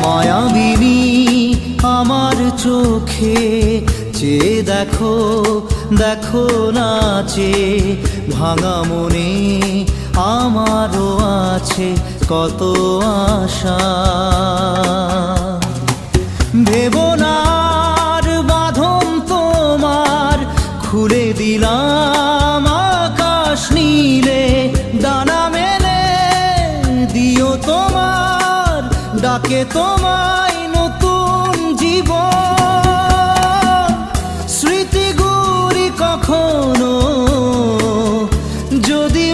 মায়াবিনী আমার চোখে চেয়ে দেখো, দেখো নাচে ভাঙা মনে আমারও আছে কত আশা। ভেবনার বাঁধন তোমার খুলে দিলাম আকাশ নীলে, ডানা মেলে দিও তোমার ডাকে তোমায় নতুন জীবন। স্মৃতিগুলি কখনো যদি